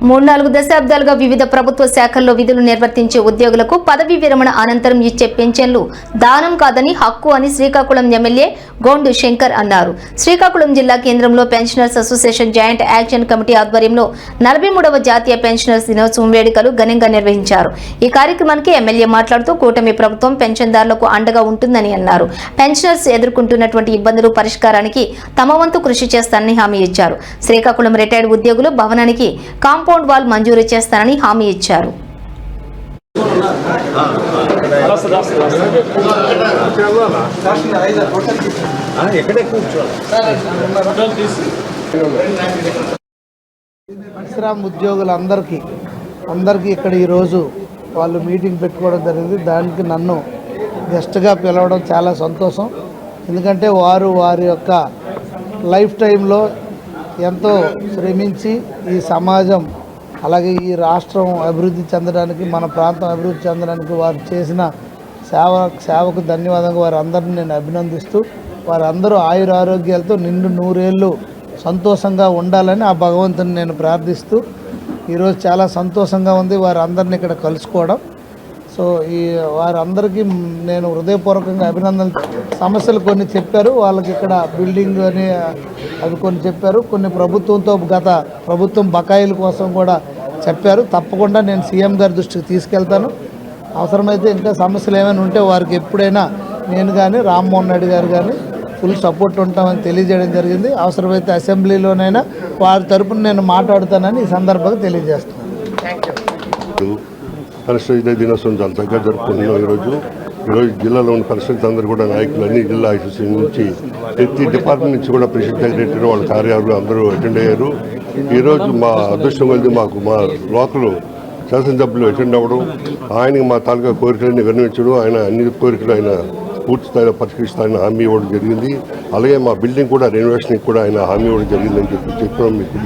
3-4 దశాబ్దాలుగా వివిధ ప్రభుత్వ శాఖల్లో విధులు నిర్వర్తించే ఉద్యోగులకు పదవీ విరమణ అనంతరం ఇచ్చే పెన్షన్లు దానం కాదని హక్కు అని శ్రీకాకుళం ఎమ్మెల్యే గోండు శంకర్ అన్నారు. శ్రీకాకుళం జిల్లా కేంద్రంలో pensioners association joint action committee ఆధ్వర్యంలో 43వ జాతీయ పెన్షనర్స్ దినోత్సవం వేడుకలు ఘనంగా నిర్వహించారు. ఈ కార్యక్రమానికి ఎమ్మెల్యే మాట్లాడుతూ కూటమి ప్రభుత్వం పెన్షన్దారులకు అండగా ఉంటుందని అన్నారు. పెన్షనర్స్ ఎదుర్కొంటున్నటువంటి ఇబ్బందులు పరిష్కారానికి తమ వంతు కృషి చేస్తానని హామీ ఇచ్చారు. శ్రీకాకుళం రిటైర్డ్ ఉద్యోగులు భవనానికి కాంపౌండ్ వాల్ మంజూరు చేస్తానని హామీ ఇచ్చారు. పరిశ్రమ ఉద్యోగులందరికీ ఇక్కడ ఈరోజు వాళ్ళు మీటింగ్ పెట్టుకోవడం జరిగింది. దానికి నన్ను గెస్ట్గా పిలవడం చాలా సంతోషం. ఎందుకంటే వారి యొక్క లైఫ్ టైంలో ఎంతో శ్రమించి ఈ సమాజం అలాగే ఈ రాష్ట్రం అభివృద్ధి చెందడానికి, మన ప్రాంతం అభివృద్ధి చెందడానికి వారు చేసిన సేవకు ధన్యవాదంగా వారందరినీ నేను అభినందిస్తూ, వారందరూ ఆయురారోగ్యాలతో నిండు 100 ఏళ్ళు సంతోషంగా ఉండాలని ఆ భగవంతుని నేను ప్రార్థిస్తూ, ఈరోజు చాలా సంతోషంగా ఉంది వారందరినీ ఇక్కడ కలుసుకోవడం. సో వారందరికీ నేను హృదయపూర్వకంగా అభినందనలు. సమస్యలు కొన్ని చెప్పారు, వాళ్ళకి ఇక్కడ బిల్డింగ్ అని అవి కొన్ని చెప్పారు, కొన్ని గత ప్రభుత్వం బకాయిల కోసం కూడా చెప్పారు. తప్పకుండా నేను సీఎం గారి దృష్టికి తీసుకెళ్తాను. అవసరమైతే ఇంకా సమస్యలు ఏమైనా ఉంటే వారికి ఎప్పుడైనా నేను కానీ రామ్మోహన్ రెడ్డి గారు కానీ ఫుల్ సపోర్ట్ ఉంటామని తెలియజేయడం జరిగింది. అవసరమైతే అసెంబ్లీలోనైనా వారి తరపున నేను మాట్లాడుతానని ఈ సందర్భంగా తెలియజేస్తున్నాను. పరిశ్రమ దినోత్సవం చాలా చక్కగా జరుపుకుంటున్నాం. ఈరోజు జిల్లాలో ఉన్న పరిశ్రమ అందరూ కూడా నాయకులు అన్ని జిల్లా అసోసియేషన్ నుంచి ప్రతి డిపార్ట్మెంట్ నుంచి కూడా ప్రెసిడెంట్ సెక్రటరీ వాళ్ళ కార్యాలయంలో అందరూ అటెండ్ అయ్యారు. ఈరోజు మా అదృష్టం కలిసి మా లోకల్ శాసనసభ్యులు అటెండ్ అవ్వడం, ఆయనకి మా తాలూకా కోరికలన్నీ విన్నవించడం, ఆయన అన్ని కోరికలు ఆయన పూర్తి స్థాయిలో పరిష్కరిస్తారని హామీ ఇవ్వడం జరిగింది. అలాగే మా బిల్డింగ్ కూడా రెనోవేషన్కి కూడా ఆయన హామీ ఇవ్వడం జరిగిందని చెప్పడం మీకు